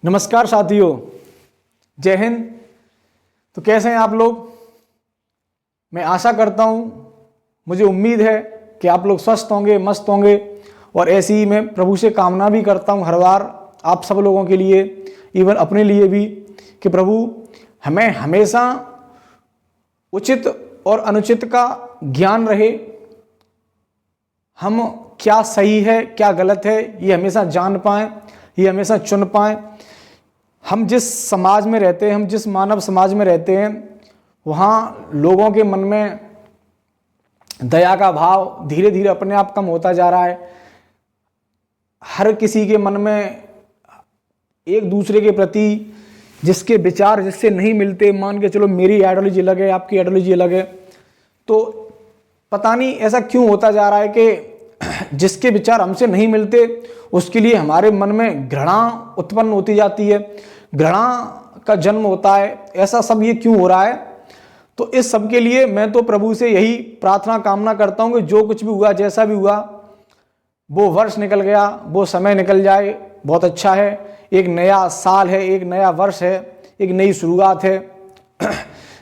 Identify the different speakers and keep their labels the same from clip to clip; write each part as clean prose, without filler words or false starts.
Speaker 1: नमस्कार साथियों, जय हिंद। तो कैसे हैं आप लोग? मैं आशा करता हूं, मुझे उम्मीद है कि आप लोग स्वस्थ होंगे, मस्त होंगे। और ऐसी ही मैं प्रभु से कामना भी करता हूं हर बार आप सब लोगों के लिए, इवन अपने लिए भी, कि प्रभु हमें हमेशा उचित और अनुचित का ज्ञान रहे। हम क्या सही है क्या गलत है ये हमेशा जान पाएं, ये हमेशा चुन पाएं। हम जिस समाज में रहते हैं, हम जिस मानव समाज में रहते हैं, वहाँ लोगों के मन में दया का भाव धीरे धीरे अपने आप कम होता जा रहा है। हर किसी के मन में एक दूसरे के प्रति जिसके विचार जिससे नहीं मिलते, मान के चलो मेरी आइडियोलॉजी अलग है, आपकी आइडियोलॉजी अलग है, तो पता नहीं ऐसा क्यों होता जा रहा है कि जिसके विचार हमसे नहीं मिलते उसके लिए हमारे मन में घृणा उत्पन्न होती जाती है, घृणा का जन्म होता है। ऐसा सब ये क्यों हो रहा है? तो इस सब के लिए मैं तो प्रभु से यही प्रार्थना कामना करता हूँ कि जो कुछ भी हुआ, जैसा भी हुआ, वो वर्ष निकल गया, वो समय निकल जाए, बहुत अच्छा है। एक नया साल है, एक नया वर्ष है, एक नई शुरुआत है।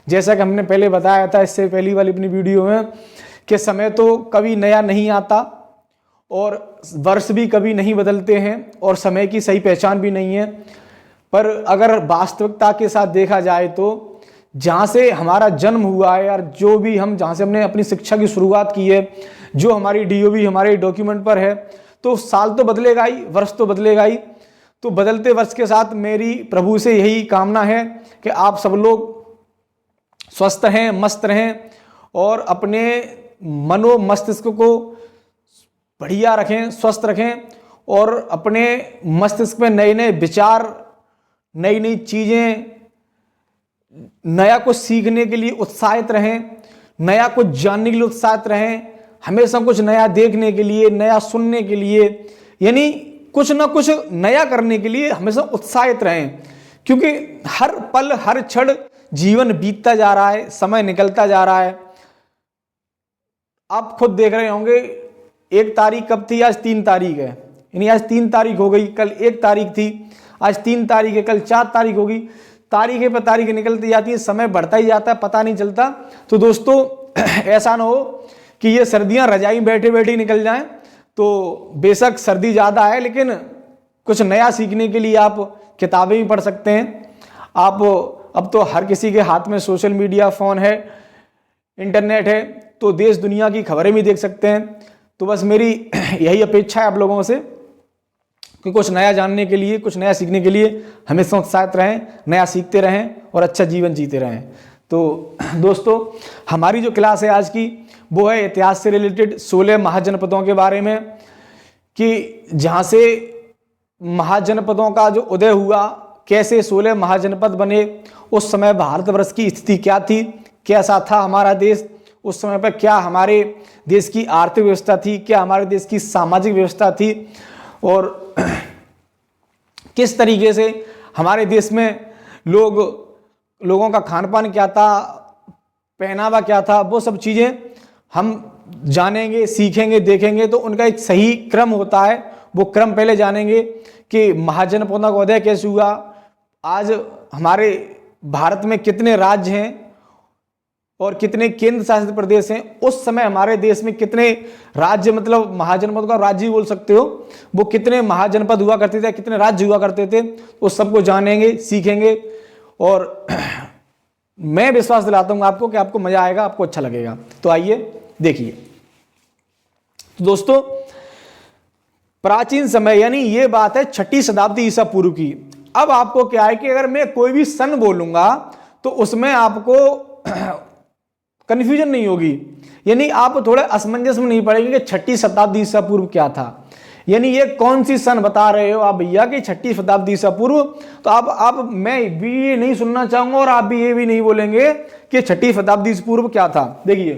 Speaker 1: जैसा कि हमने पहले बताया था इससे पहली वाली अपनी वीडियो में कि समय तो कभी नया नहीं आता और वर्ष भी कभी नहीं बदलते हैं और समय की सही पहचान भी नहीं है। पर अगर वास्तविकता के साथ देखा जाए तो जहाँ से हमारा जन्म हुआ है यार, जो भी हम जहाँ से हमने अपनी शिक्षा की शुरुआत की है, जो हमारी डीओबी हमारे डॉक्यूमेंट पर है, तो साल तो बदलेगा ही, वर्ष तो बदलेगा ही। तो बदलते वर्ष के साथ मेरी प्रभु से यही कामना है कि आप सब लोग स्वस्थ हैं, मस्त रहें और अपने मनो मस्तिष्क को बढ़िया रखें, स्वस्थ रखें और अपने मस्तिष्क में नए नए विचार, नई नई चीज़ें, नया कुछ सीखने के लिए उत्साहित रहें, नया कुछ जानने के लिए उत्साहित रहें, हमेशा कुछ नया देखने के लिए, नया सुनने के लिए, यानी कुछ ना कुछ नया करने के लिए हमेशा उत्साहित रहें। क्योंकि हर पल हर क्षण जीवन बीतता जा रहा है, समय निकलता जा रहा है। आप खुद देख रहे होंगे, 1 तारीख कब थी? आज 3 तारीख है, यानी आज 3 तारीख हो गई, कल 1 तारीख थी, आज 3 तारीख है, कल 4 तारीख होगी। तारीखें पर तारीखें निकलती जाती है, समय बढ़ता ही जाता है, पता नहीं चलता। तो दोस्तों ऐसा ना हो कि ये सर्दियां रजाई बैठे बैठे निकल जाएं। तो बेशक सर्दी ज़्यादा है, लेकिन कुछ नया सीखने के लिए आप किताबें भी पढ़ सकते हैं। आप अब तो हर किसी के हाथ में सोशल मीडिया, फ़ोन है, इंटरनेट है, तो देश दुनिया की खबरें भी देख सकते हैं। तो बस मेरी यही अपेक्षा है आप लोगों से कि कुछ नया जानने के लिए, कुछ नया सीखने के लिए हमेशा उत्साहित रहें, नया सीखते रहें और अच्छा जीवन जीते रहें। तो दोस्तों हमारी जो क्लास है आज की, वो है इतिहास से रिलेटेड 16 महाजनपदों के बारे में, कि जहाँ से महाजनपदों का जो उदय हुआ, कैसे 16 महाजनपद बने, उस समय भारतवर्ष की स्थिति क्या थी, कैसा था हमारा देश उस समय पर, क्या हमारे देश की आर्थिक व्यवस्था थी, क्या हमारे देश की सामाजिक व्यवस्था थी, और किस तरीके से हमारे देश में लोगों का खान पान क्या था, पहनावा क्या था, वो सब चीज़ें हम जानेंगे, सीखेंगे, देखेंगे। तो उनका एक सही क्रम होता है, वो क्रम पहले जानेंगे कि महाजनपदों का उदय कैसे हुआ, आज हमारे भारत में कितने राज्य हैं और कितने केंद्र शासित प्रदेश हैं, उस समय हमारे देश में कितने राज्य, मतलब महाजनपद का राज्य बोल सकते हो, वो कितने महाजनपद हुआ करते थे, कितने राज्य हुआ करते थे, उस सबको जानेंगे, सीखेंगे। और मैं विश्वास दिलाता हूँ आपको कि आपको मजा आएगा, आपको अच्छा लगेगा। तो आइए देखिए। तो दोस्तों प्राचीन समय, यानी ये बात है 6ठी शताब्दी ईसा पूर्व की। अब आपको क्या है कि अगर मैं कोई भी सन बोलूंगा तो उसमें आपको कंफ्यूजन नहीं होगी, यानी आप थोड़े असमंजस में नहीं पड़ेंगे कि 6ठी शताब्दी ईसा पूर्व क्या था, यानी ये कौन सी सन बता रहे हो आप भैया कि 6ठी शताब्दी ईसा पूर्व। तो आप मैं भी ये नहीं सुनना चाहूंगा और आप भी ये भी नहीं बोलेंगे कि 6ठी शताब्दी ईसा पूर्व क्या था। देखिए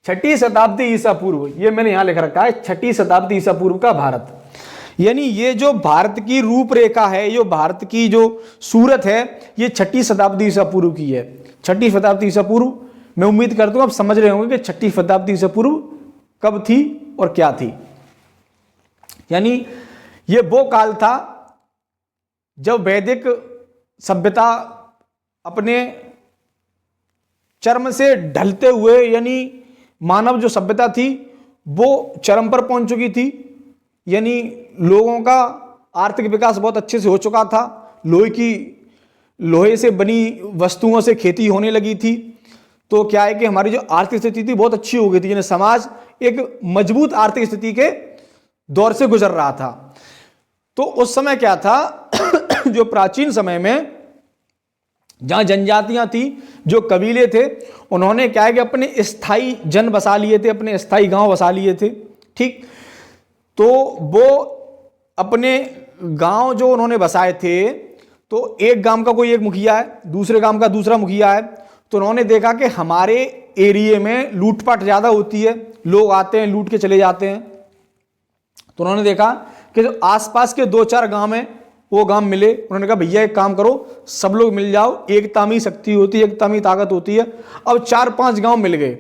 Speaker 1: 6ठी शताब्दी ईसा पूर्व, ये मैंने यहां लिख रखा है 6ठी शताब्दी ईसा पूर्व का भारत, यानी ये जो भारत की रूपरेखा है, ये भारत की जो सूरत है, ये 6ठी शताब्दी ईसा पूर्व की है। 6ठी शताब्दी ईसा पूर्व, मैं उम्मीद करता हूं आप समझ रहे होंगे कि 6ठी शताब्दी ईसा पूर्व कब थी और क्या थी। यानी ये वो काल था जब वैदिक सभ्यता अपने चरम से ढलते हुए, यानी मानव जो सभ्यता थी वो चरम पर पहुंच चुकी थी, यानी लोगों का आर्थिक विकास बहुत अच्छे से हो चुका था, लोहे से बनी वस्तुओं से खेती होने लगी थी, तो क्या है कि हमारी जो आर्थिक स्थिति थी बहुत अच्छी हो गई थी, यानी समाज एक मजबूत आर्थिक स्थिति के दौर से गुजर रहा था। तो उस समय क्या था जो प्राचीन समय में जहां जनजातियां थी, जो कबीले थे, उन्होंने क्या है कि अपने स्थायी जन बसा लिए थे, अपने स्थायी गांव बसा लिए थे। ठीक, तो वो अपने गांव जो उन्होंने बसाए थे, तो एक गांव का कोई एक मुखिया है, दूसरे गांव का दूसरा मुखिया है, तो उन्होंने देखा कि हमारे एरिया में लूटपाट ज़्यादा होती है, लोग आते हैं लूट के चले जाते हैं। तो उन्होंने देखा कि जो आसपास के 2-4 गांव हैं वो गांव मिले, उन्होंने कहा भैया एक काम करो, सब लोग मिल जाओ, एकता में शक्ति होती है, एकता में ताकत होती है। अब 4-5 गांव मिल गए,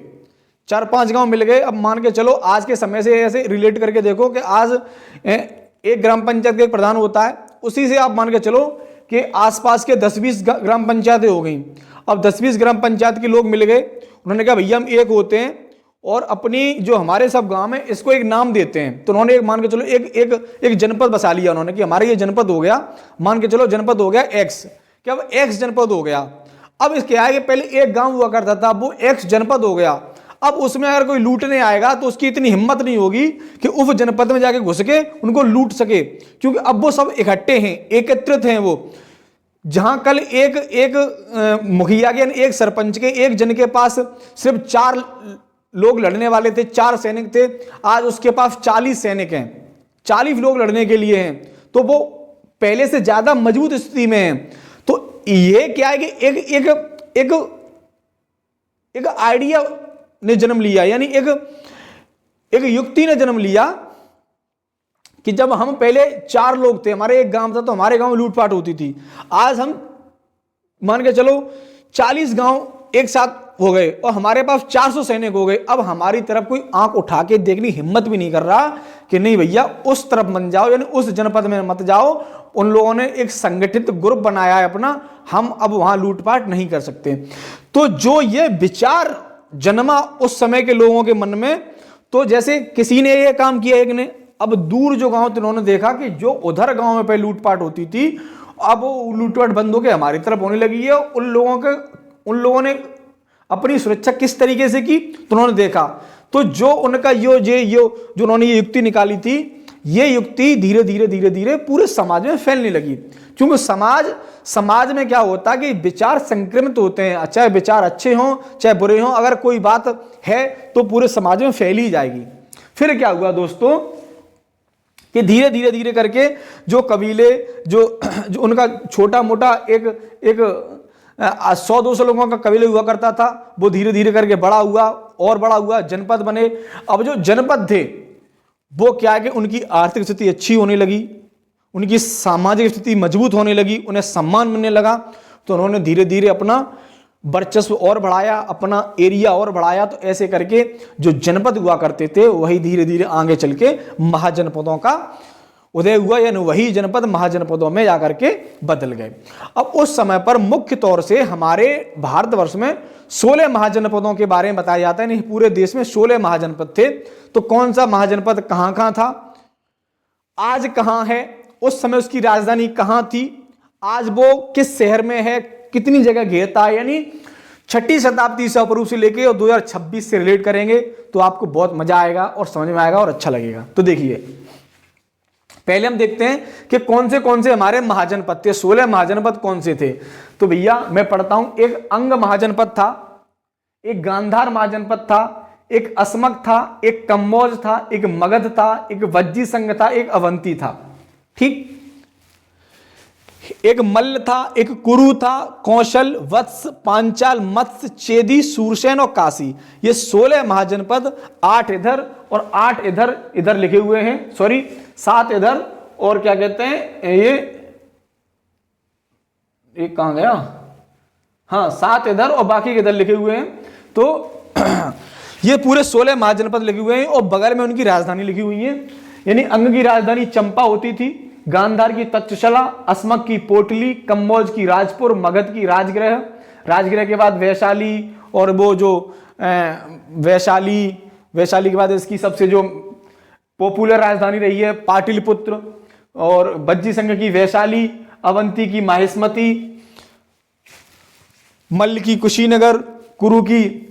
Speaker 1: 4-5 गांव मिल गए। अब मान के चलो आज के समय से ऐसे रिलेट करके देखो कि आज एक ग्राम पंचायत का एक प्रधान होता है, उसी से आप मान के चलो कि आसपास के 10-20 ग्राम पंचायतें हो गई। अब 10-20 ग्राम पंचायत के लोग मिल गए, उन्होंने कहा भैया हम एक होते हैं और अपनी जो हमारे सब गांव है इसको एक नाम देते हैं। तो उन्होंने एक मान के चलो एक जनपद बसा लिया उन्होंने कि हमारा ये जनपद हो गया, मान के चलो जनपद हो गया एक्स, कि अब एक्स जनपद हो गया। अब इसके आगे पहले एक गांव हुआ करता था, वो एक्स जनपद हो गया। अब उसमें अगर कोई लूटने आएगा तो उसकी इतनी हिम्मत नहीं होगी कि उस जनपद में जाके घुस के उनको लूट सके, क्योंकि अब वो सब इकट्ठे हैं, एकत्रित हैं। वो जहां कल एक मुखिया के, एक सरपंच के, एक जन के पास सिर्फ 4 लोग लड़ने वाले थे, 4 सैनिक थे, आज उसके पास 40 सैनिक हैं, 40 लोग लड़ने के लिए हैं, तो वो पहले से ज्यादा मजबूत स्थिति में है। तो ये क्या है कि एक आइडिया ने जन्म लिया, यानी एक युक्ति ने जन्म लिया कि जब हम पहले 4 लोग थे, हमारे एक गांव था, तो हमारे गांव में लूटपाट होती थी। आज हम मान के चलो 40 गांव एक साथ हो गए और हमारे पास 400 सैनिक हो गए। अब हमारी तरफ कोई आंख उठा के देखने हिम्मत भी नहीं कर रहा कि नहीं भैया उस तरफ मत जाओ, यानी उस जनपद में मत जाओ। उन लोगों ने एक संगठित ग्रुप बनाया है अपना, हम अब वहां लूटपाट नहीं कर सकते। तो जो ये विचार जन्मा उस समय के लोगों के मन में, तो जैसे किसी ने ये काम किया, एक ने, अब दूर जो गांव थे उन्होंने देखा कि जो उधर गांव में पहले लूटपाट होती थी, अब वो लूटपाट बंद होकर हमारी तरफ होने लगी है। उन लोगों ने अपनी सुरक्षा किस तरीके से की, तो उन्होंने देखा, तो जो उनका जो उन्होंने ये युक्ति निकाली थी, ये युक्ति धीरे धीरे पूरे समाज में फैलने लगी। क्योंकि समाज में क्या होता है कि विचार संक्रमित होते हैं, चाहे विचार अच्छे हों चाहे बुरे हों, अगर कोई बात है तो पूरे समाज में फैल ही जाएगी। फिर क्या हुआ दोस्तों कि धीरे करके जो कबीले जो उनका छोटा मोटा एक 100-200 लोगों का कबीले हुआ करता था, वो धीरे धीरे करके बड़ा हुआ और बड़ा हुआ, जनपद बने। अब जो जनपद थे वो क्या है कि उनकी आर्थिक स्थिति अच्छी होने लगी, उनकी सामाजिक स्थिति मजबूत होने लगी, उन्हें सम्मान मिलने लगा। तो उन्होंने धीरे धीरे अपना वर्चस्व और बढ़ाया, अपना एरिया और बढ़ाया। तो ऐसे करके जो जनपद हुआ करते थे वही धीरे धीरे आगे चल के महाजनपदों का उदय हुआ, यानी वही जनपद महाजनपदों में जाकर के बदल गए। अब उस समय पर मुख्य तौर से हमारे भारतवर्ष में 16 महाजनपदों के बारे में बताया जाता है। नहीं, पूरे देश में 16 महाजनपद थे। तो कौन सा महाजनपद कहां था, आज कहां है, उस समय उसकी राजधानी कहां थी, आज वो किस शहर में है, कितनी जगह घेरता है, यानी 6ठी शताब्दी से अपरूप से लेके और 2026 से रिलेट करेंगे तो आपको बहुत मजा आएगा और समझ में आएगा और अच्छा लगेगा। तो देखिए, पहले हम देखते हैं कि कौन से हमारे महाजनपद थे। 16 महाजनपद कौन से थे, तो भैया मैं पढ़ता हूं। एक अंग महाजनपद था, एक गांधार महाजनपद था, एक असमक था, एक कम्बोज था, एक मगध था, एक वज्जी संघ था, एक अवंती था। ठीक, एक मल्ल था, एक कुरु था, कौशल, वत्स, पांचाल, मत्स्य, चेदी, सूरसेन और काशी। ये 16 महाजनपद, 8 इधर और 8 इधर लिखे हुए हैं, सॉरी 7 इधर और क्या कहते हैं ये कहां गया, हाँ 7 इधर और बाकी इधर लिखे हुए हैं। तो ये पूरे 16 महाजनपद लिखे हुए हैं और बगल में उनकी राजधानी लिखी हुई है। यानी अंग की राजधानी चंपा होती थी, गांधार की तक्षशिला, असमक की पोटली, कम्बोज की राजपुर, मगध की राजगृह, राजगृह के बाद वैशाली, और वो जो वैशाली के बाद इसकी सबसे जो पॉपुलर राजधानी रही है पाटलिपुत्र, और बज्जी संघ की वैशाली, अवंती की माहिष्मती, मल्ल की कुशीनगर, कुरु की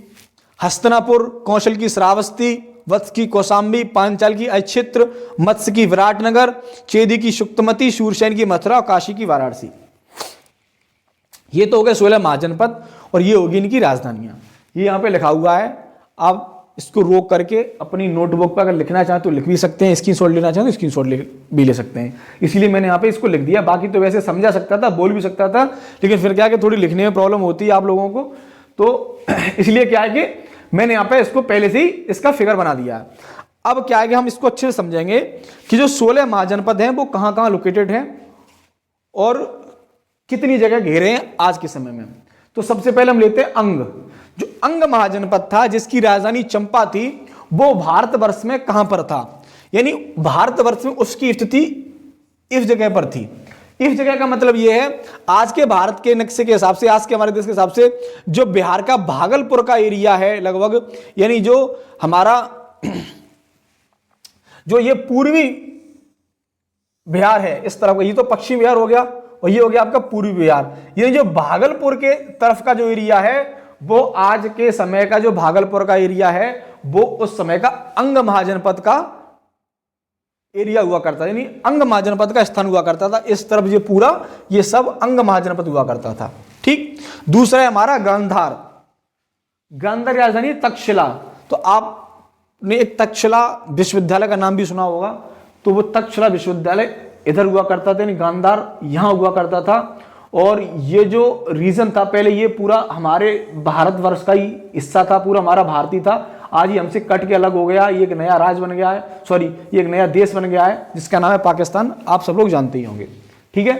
Speaker 1: हस्तिनापुर, कौशल की श्रावस्ती, वत्स की कौशाम्बी, पांचाल की अक्षित्र, मत्स्य की विराटनगर, चेदी की शुक्तमती, शूरसेन की मथुरा और काशी की वाराणसी। ये तो हो गए 16 महाजनपद और ये होगी इनकी राजधानियां। ये यहाँ पे लिखा हुआ है, आप इसको रोक करके अपनी नोटबुक पर अगर लिखना चाहें तो लिख भी सकते हैं, स्क्रीनशॉट लेना चाहें तो स्क्रीनशॉट भी ले सकते हैं। इसलिए मैंने यहाँ पे इसको लिख दिया, बाकी तो वैसे समझा सकता था, बोल भी सकता था, लेकिन फिर क्या है कि थोड़ी लिखने में प्रॉब्लम होती है आप लोगों को, तो इसलिए क्या है कि मैंने यहाँ पे इसको पहले से ही इसका फिगर बना दिया है। अब क्या है कि हम इसको अच्छे से समझेंगे कि जो 16 महाजनपद हैं वो कहाँ कहाँ लोकेटेड हैं और कितनी जगह घेरे हैं आज के समय में। तो सबसे पहले हम लेते हैं अंग। जो अंग महाजनपद था जिसकी राजधानी चंपा थी, वो भारतवर्ष में कहां पर था, यानी भारतवर्ष में उसकी स्थिति इस जगह पर थी। इस जगह का मतलब यह है, आज के भारत के नक्शे के हिसाब से, आज के हमारे देश के हिसाब से जो बिहार का भागलपुर का एरिया है लगभग, यानी जो हमारा जो ये पूर्वी बिहार है इस तरफ का, ये तो पश्चिम बिहार हो गया और ये हो गया आपका पूर्वी बिहार। ये जो भागलपुर के तरफ का जो एरिया है वो आज के समय का जो भागलपुर का एरिया है वो उस समय का अंग महाजनपद का एरिया हुआ करता था, यानी अंग महाजनपद का स्थान हुआ करता था। इस तरफ ये पूरा ये सब अंग महाजनपद हुआ करता था। ठीक, दूसरा है हमारा गांधार। गांधार की राजधानी तक्षशिला। तो आपने एक तक्षशिला विश्वविद्यालय का नाम भी सुना होगा, तो वो तक्षशिला विश्वविद्यालय इधर हुआ करता था, यानी गांधार यहां हुआ करता था। और ये जो रीजन था पहले, ये पूरा हमारे भारतवर्ष का ही हिस्सा था, पूरा हमारा भारतीय था। आज ये हमसे कट के अलग हो गया, ये एक नया राज्य बन गया है, सॉरी ये एक नया देश बन गया है जिसका नाम है पाकिस्तान। आप सब लोग जानते ही होंगे। ठीक है,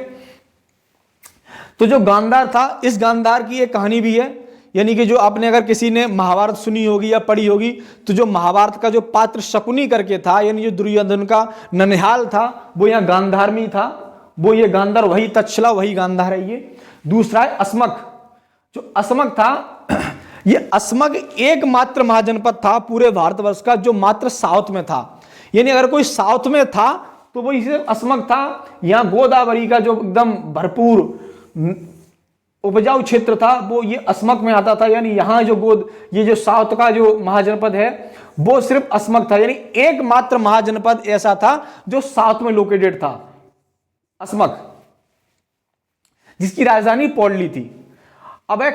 Speaker 1: तो जो गांधार था, इस गांधार की एक कहानी भी है, यानी कि जो आपने अगर किसी ने महाभारत सुनी होगी या पढ़ी होगी, तो जो महाभारत का जो पात्र शकुनी करके था, यानी जो दुर्योधन का ननिहाल था, वो यहाँ गांधार में ही था। वो ये गांधार, वही तक्षशिला, वही गांधार है ये। दूसरा है असमक। जो असमक था, ये असमक एकमात्र महाजनपद था पूरे भारतवर्ष का जो मात्र साउथ में था, यानी अगर कोई साउथ में था तो वो इसे असमक था। यहां गोदावरी का जो एकदम भरपूर उपजाऊ क्षेत्र था वो ये असमक में आता था, यानी यहां जो ये जो साउथ का जो महाजनपद है वो सिर्फ असमक था, यानी एकमात्र महाजनपद ऐसा था जो साउथ में लोकेटेड था, असमक, जिसकी राजधानी पौडली थी। अब है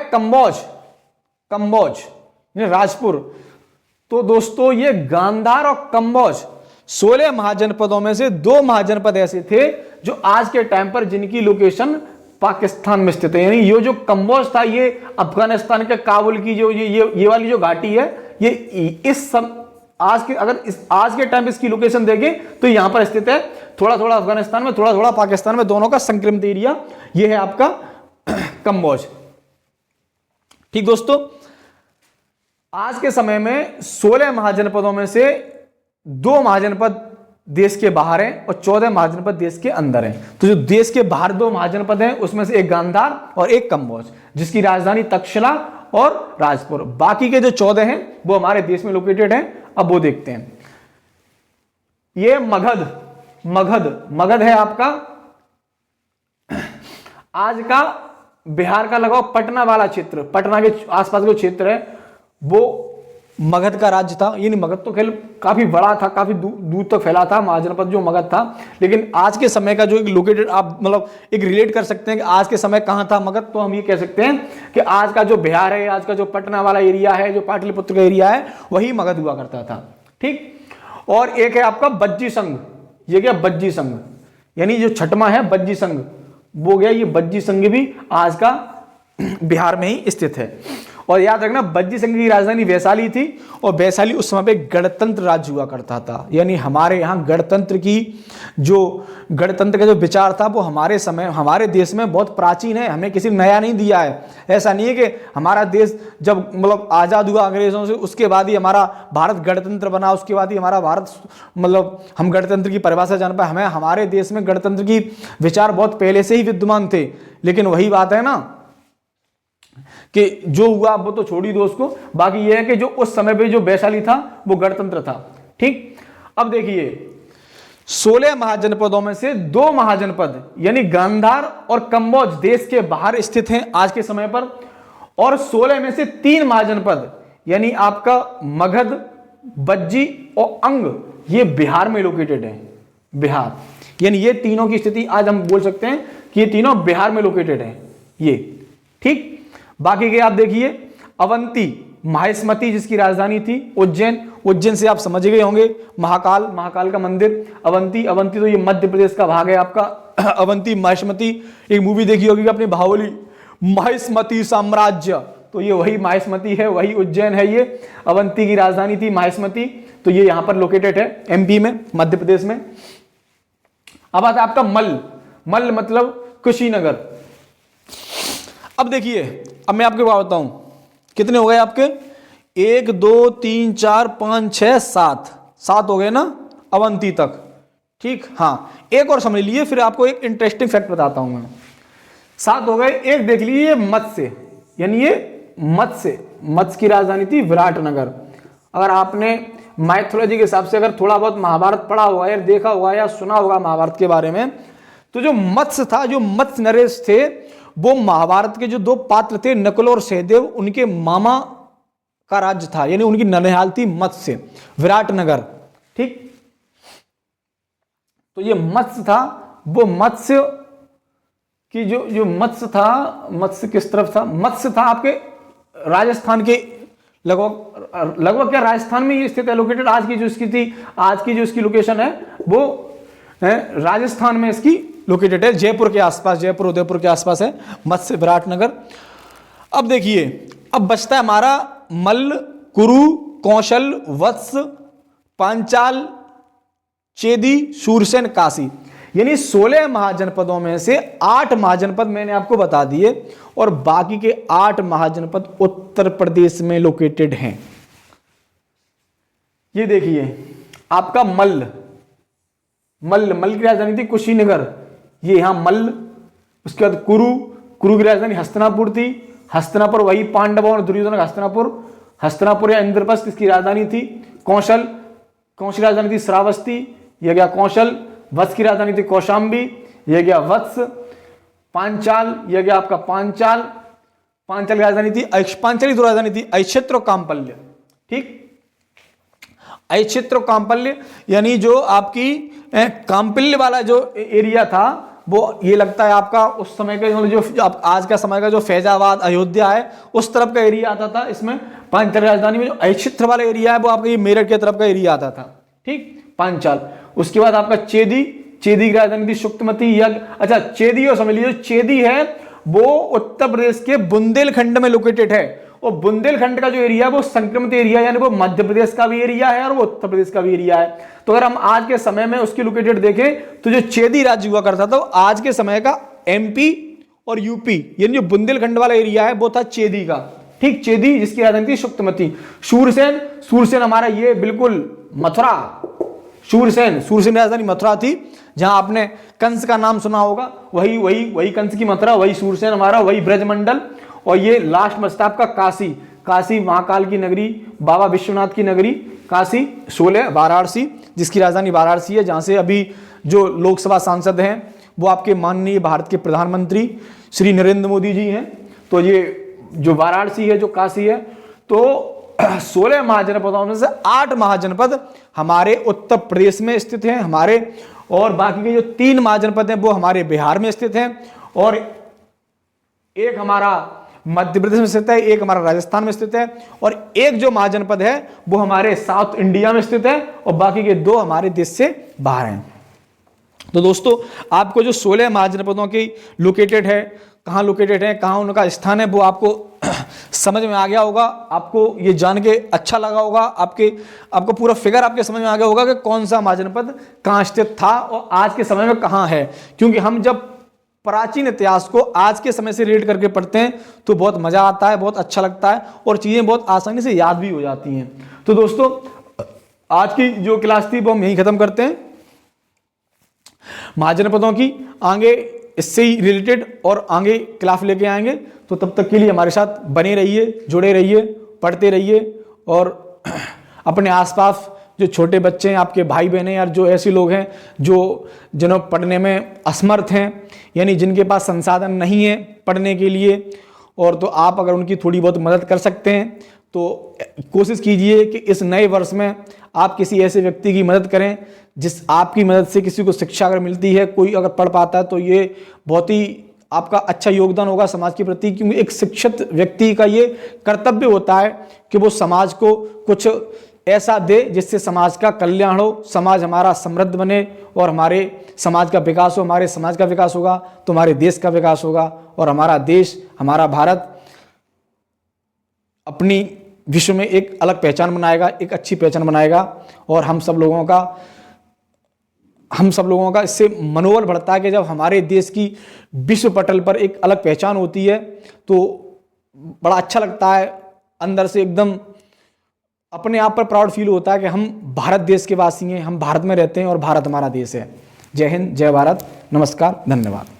Speaker 1: कंबोज राजपुर। तो दोस्तों ये गांधार और कंबोज 16 महाजनपदों में से 2 महाजनपद ऐसे थे जो आज के टाइम पर जिनकी लोकेशन पाकिस्तान में स्थित है। यानी ये जो कंबोज था ये अफगानिस्तान के काबुल की जो ये वाली जो घाटी है, ये आज के टाइम इसकी लोकेशन देखें तो यहां पर स्थित है, थोड़ा थोड़ा अफगानिस्तान में, थोड़ा थोड़ा पाकिस्तान में, दोनों का संक्रमित एरिया ये है आपका कंबोज। ठीक दोस्तों, आज के समय में 16 महाजनपदों में से 2 महाजनपद देश के बाहर हैं और 14 महाजनपद देश के अंदर हैं। तो जो देश के बाहर 2 महाजनपद हैं उसमें से एक गांधार और एक कंबोज, जिसकी राजधानी तक्षशिला और राजपुर। बाकी के जो 14 हैं वो हमारे देश में लोकेटेड हैं। अब वो देखते हैं। ये मगध है आपका आज का बिहार का लगभग पटना वाला क्षेत्र, पटना के आसपास जो क्षेत्र है वो मगध का राज्य था। यानी मगध तो खेल काफी बड़ा था, काफी दूर तक फैला था महाजनपद जो मगध था। लेकिन आज के समय का जो एक लोकेटेड, आप मतलब एक रिलेट कर सकते हैं कि आज के समय कहां था मगध, तो हम ये कह सकते हैं कि आज का जो बिहार है, आज का जो पटना वाला एरिया है, जो पाटलिपुत्र का एरिया है, वही मगध हुआ करता था। ठीक, और एक है आपका बज्जी संघ। ये क्या बज्जी संघ, यानी जो छठवां है बज्जी संघ, वो गया ये बज्जी संघ भी आज का बिहार में ही स्थित है। और याद रखना बज्जी संघ की राजधानी वैशाली थी और वैशाली उस समय पे गणतंत्र राज्य हुआ करता था। यानी हमारे यहाँ गणतंत्र का जो विचार था वो हमारे देश में बहुत प्राचीन है, हमें किसी ने नया नहीं दिया है। ऐसा नहीं है कि हमारा देश जब मतलब आजाद हुआ अंग्रेजों से उसके बाद ही हमारा भारत गणतंत्र बना, उसके बाद ही हमारा भारत मतलब हम गणतंत्र की परिभाषा जान पाए। हमारे देश में गणतंत्र की विचार बहुत पहले से ही विद्यमान थे, लेकिन वही बात है ना कि जो हुआ वो तो छोड़ ही दो उसको। बाकी यह है कि जो उस समय पे जो वैशाली था वो गणतंत्र था। ठीक, अब देखिए 16 महाजनपदों में से 2 महाजनपद यानी गांधार और कंबोज देश के बाहर स्थित हैं आज के समय पर, और 16 में से 3 महाजनपद यानी आपका मगध, बज्जी और अंग ये बिहार में लोकेटेड है। बिहार यानी ये तीनों की स्थिति आज हम बोल सकते हैं कि ये तीनों बिहार में लोकेटेड है ये। ठीक, बाकी के आप देखिए अवंती माहिष्मती जिसकी राजधानी थी उज्जैन से आप समझ गए होंगे, महाकाल का मंदिर। अवंती तो ये मध्य प्रदेश का भाग है आपका। अवंती माहिष्मती, एक मूवी देखी होगी आपने बाहुबली, माहिष्मती साम्राज्य, तो ये वही माहिष्मती है, वही उज्जैन है। ये अवंती की राजधानी थी माहिष्मती, तो ये यहां पर लोकेटेड है एमपी में, मध्य प्रदेश में। अब आता है आपका मल्ल मतलब कुशीनगर। अब देखिए, अब मैं आपको क्या बताऊं, कितने हो गए आपके 1 2 3 4 5 6 7 हो गए ना अवंती तक। ठीक, हाँ एक और समझ लीजिए, फिर आपको एक इंटरेस्टिंग फैक्ट बताता हूं मैं। 7 हो गए। एक देख लीजिए मत्स्य, यानी ये मत्स्य की राजधानी थी विराटनगर। अगर आपने माइथोलॉजी के हिसाब से अगर थोड़ा बहुत महाभारत पढ़ा होगा या देखा होगा या सुना होगा महाभारत के बारे में, तो जो मत्स्य था, जो मत्स्य नरेश थे, वो महाभारत के जो 2 पात्र थे नकुल और सहदेव, उनके मामा का राज्य था, यानी उनकी ननिहाल थी मत्स्य, विराटनगर। ठीक, तो ये मत्स्य था, वो मत्स्य की जो मत्स्य था, मत्स्य किस तरफ था, मत्स्य था आपके राजस्थान के लगभग क्या राजस्थान में ये स्थित है, लोकेटेड। आज की जो इसकी लोकेशन है वो राजस्थान में इसकी लोकेटेड है, जयपुर के आसपास, जयपुर उदयपुर के आसपास है मत्स्य विराटनगर। अब देखिए, अब बचता है हमारा मल्ल, कुरु, कौशल, वत्स, पांचाल, चेदी, शूरसेन, काशी। यानी 16 महाजनपदों में से 8 महाजनपद मैंने आपको बता दिए और बाकी के 8 महाजनपद उत्तर प्रदेश में लोकेटेड हैं। ये देखिए आपका मल्ल की राजधानी थी कुशीनगर, ये यहां मल्ल। उसके बाद कुरु की राजधानी हस्तिनापुर थी, हस्तिनापुर वही पांडवों और दुर्योधन का हस्तिनापुर या इंद्रप्रस्थ इसकी राजधानी थी। कौशल की राजधानी थी श्रावस्ती, यह गया कौशल। वत्स की राजधानी थी कौशांबी, यह गया वत्स। पांचाल, यह गया आपका पांचाल की राजधानी थी, पांचाल की 2 राजधानी थी ऐक्षेत्र और काम्पल्य। ठीक, ऐक्षेत्र और काम्पल्य यानी जो आपकी काम्पल्य वाला जो एरिया था वो ये लगता है आपका उस समय का जो आज का समय का जो फैजाबाद अयोध्या है उस तरफ का एरिया आता था। इसमें पांचाल राजधानी में जो ऐक्षेत्र वाला एरिया है वो आपका ये मेरठ के तरफ का एरिया आता था। ठीक, पांचाल। उसके बाद आपका चेदी की राजधानी थी शुक्तमती या अच्छा चेदी, और समझ लीजिए चेदी है वो उत्तर प्रदेश के बुंदेलखंड में लोकेटेड है। और बुंदेलखंड का जो एरिया है वो संक्रमित एरिया, यानी वो मध्य प्रदेश का भी एरिया है और वो उत्तर प्रदेश का भी एरिया है। तो अगर हम आज के समय में उसकी लोकेटेड देखें तो जो चेदी राज्य हुआ करता था आज के समय का एमपी और यूपी, यानी जो बुंदेलखंड वाला एरिया है वो था चेदी का। ठीक, चेदी जिसकी राजधानी थी शुक्तमती। शूरसेन हमारा ये बिल्कुल मथुरा, शूरसेन राजधानी मथुरा थी, जहां आपने कंस का नाम सुना होगा, वही कंस की मथुरा, वही शूरसेन हमारा, वही ब्रजमंडल। और ये लास्ट में आपका काशी महाकाल की नगरी, बाबा विश्वनाथ की नगरी काशी। 16 वाराणसी जिसकी राजधानी वाराणसी है, जहां से अभी जो लोकसभा सांसद हैं वो आपके माननीय भारत के प्रधानमंत्री श्री नरेंद्र मोदी जी हैं। तो ये जो वाराणसी है, जो काशी है, तो 16 महाजनपदों में से 8 महाजनपद हमारे उत्तर प्रदेश में स्थित हैं हमारे, और बाकी के जो 3 महाजनपद हैं वो हमारे बिहार में स्थित हैं, और एक हमारा मध्य प्रदेश में स्थित है, एक हमारा राजस्थान में स्थित है, और एक जो महाजनपद है वो हमारे साउथ इंडिया में स्थित है, और बाकी के 2 हमारे देश से बाहर हैं। तो दोस्तों आपको जो 16 महाजनपदों की लोकेटेड है, कहाँ लोकेटेड है, कहाँ उनका स्थान है, वो आपको समझ में आ गया होगा, आपको ये जान के अच्छा लगा होगा, आपको पूरा फिगर आपके समझ में आ गया होगा कि कौन सा महाजनपद कहाँ स्थित था और आज के समय में कहाँ है। क्योंकि हम जब प्राचीन इतिहास को आज के समय से रिलेट करके पढ़ते हैं तो बहुत मजा आता है, बहुत अच्छा लगता है और चीजें बहुत आसानी से याद भी हो जाती हैं। तो दोस्तों आज की जो क्लास थी वो हम यहीं खत्म करते हैं। महाजनपदों की आगे इससे ही रिलेटेड और आगे क्लास लेके आएंगे। तो तब तक के लिए हमारे साथ बने रहिए, जुड़े रहिए, पढ़ते रहिए और अपने आसपास जो छोटे बच्चे हैं, आपके भाई बहन हैं यार, जो ऐसे लोग हैं जिन्हों पढ़ने में असमर्थ हैं, यानी जिनके पास संसाधन नहीं है पढ़ने के लिए, और तो आप अगर उनकी थोड़ी बहुत मदद कर सकते हैं तो कोशिश कीजिए कि इस नए वर्ष में आप किसी ऐसे व्यक्ति की मदद करें जिस आपकी मदद से किसी को शिक्षा अगर मिलती है, कोई अगर पढ़ पाता है तो ये बहुत ही आपका अच्छा योगदान होगा समाज के प्रति। क्योंकि एक शिक्षित व्यक्ति का ये कर्तव्य होता है कि वो समाज को कुछ ऐसा दे जिससे समाज का कल्याण हो, समाज हमारा समृद्ध बने और हमारे समाज का विकास हो। हमारे समाज का विकास होगा तो हमारे देश का विकास होगा और हमारा देश, हमारा भारत अपनी विश्व में एक अलग पहचान बनाएगा, एक अच्छी पहचान बनाएगा। और हम सब लोगों का इससे मनोबल बढ़ता है कि जब हमारे देश की विश्व पटल पर एक अलग पहचान होती है तो बड़ा अच्छा लगता है, अंदर से एकदम अपने आप पर प्राउड फील होता है कि हम भारत देश के वासी हैं, हम भारत में रहते हैं और भारत हमारा देश है। जय हिंद, जय भारत, नमस्कार, धन्यवाद।